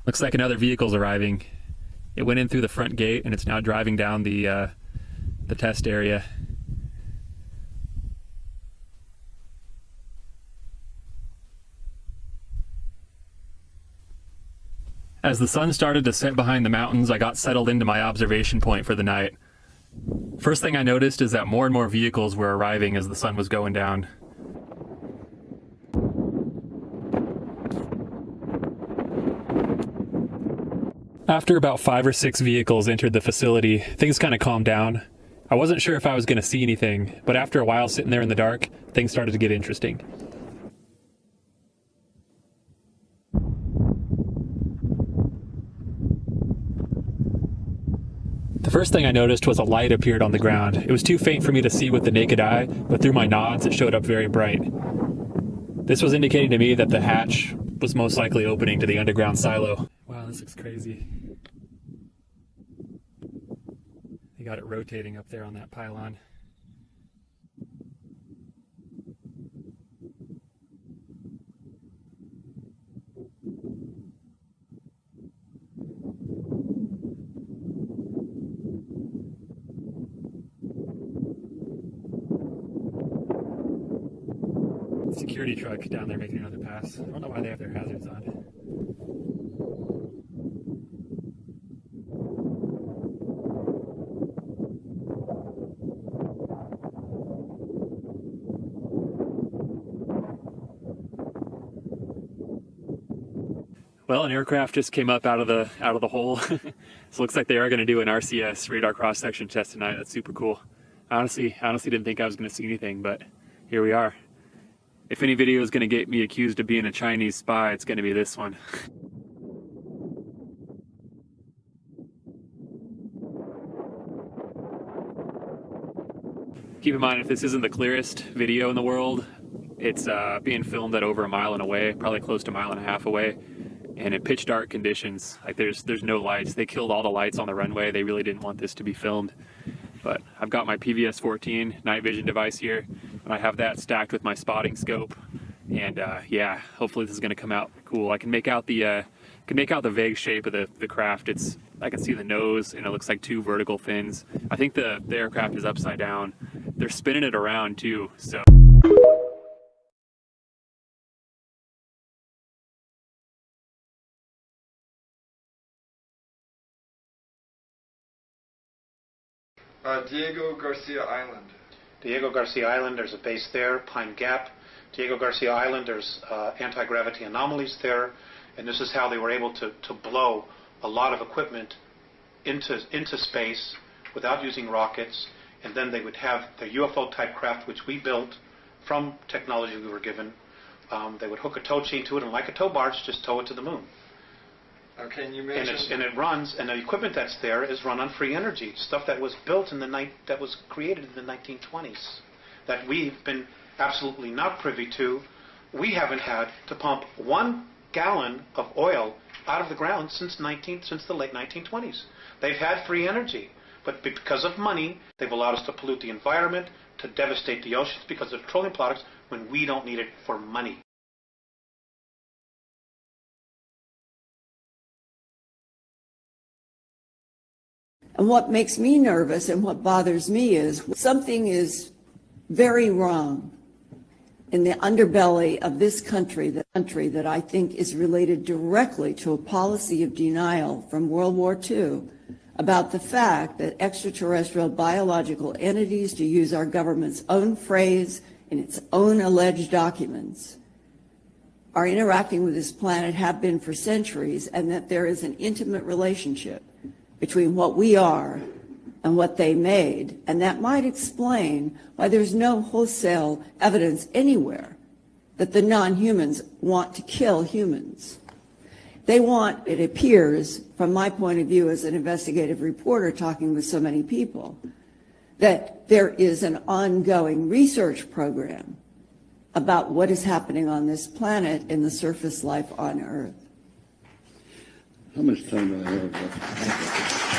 Looks like another vehicle's arriving. It went in through the front gate and it's now driving down the test area. As the sun started to set behind the mountains, I got settled into my observation point for the night. First thing I noticed is that more and more vehicles were arriving as the sun was going down. After about 5 or 6 vehicles entered the facility, things kind of calmed down. I wasn't sure if I was going to see anything, but after a while sitting there in the dark, things started to get interesting. The first thing I noticed was a light appeared on the ground. It was too faint for me to see with the naked eye, but through my nods it showed up very bright. This was indicating to me that the hatch was most likely opening to the underground silo. Wow, this looks crazy. They got it rotating up there on that pylon. Security truck down there making another pass. I don't know why they have their hazards on. Well, an aircraft just came up out of the hole. So it looks like they are going to do an RCS, radar cross-section test tonight. That's super cool. Honestly didn't think I was going to see anything, but here we are. If any video is going to get me accused of being a Chinese spy, it's going to be this one. Keep in mind, if this isn't the clearest video in the world, it's being filmed at over 1.5 miles away, probably close to 1.5 miles away, and in pitch dark conditions. Like there's no lights. They killed all the lights on the runway. They really didn't want this to be filmed. But I've got my PVS-14 night vision device here, and I have that stacked with my spotting scope. And yeah, hopefully this is going to come out cool. I can make out the vague shape of the craft. I can see the nose, and it looks like 2 vertical fins. I think the aircraft is upside down. They're spinning it around too, so. Diego Garcia Island. Diego Garcia Island, there's a base there, Pine Gap. Diego Garcia Island, there's anti-gravity anomalies there, and this is how they were able to blow a lot of equipment into space without using rockets, and then they would have the UFO-type craft, which we built from technology we were given. They would hook a tow chain to it, and like a tow barge, just tow it to the moon. Okay, and you mentioned... And it runs, and the equipment that's there is run on free energy, stuff that was built that was created in the 1920s, that we've been absolutely not privy to. We haven't had to pump 1 gallon of oil out of the ground since the late 1920s. They've had free energy, but because of money, they've allowed us to pollute the environment, to devastate the oceans because of petroleum products when we don't need it for money. And what makes me nervous and what bothers me is something is very wrong in the underbelly of this country, the country that I think is related directly to a policy of denial from World War II about the fact that extraterrestrial biological entities, to use our government's own phrase in its own alleged documents, are interacting with this planet, have been for centuries, and that there is an intimate relationship between what we are and what they made, and that might explain why there's no wholesale evidence anywhere that the non-humans want to kill humans. They want, it appears, from my point of view as an investigative reporter talking with so many people, that there is an ongoing research program about what is happening on this planet and the surface life on Earth. How much time do I have left?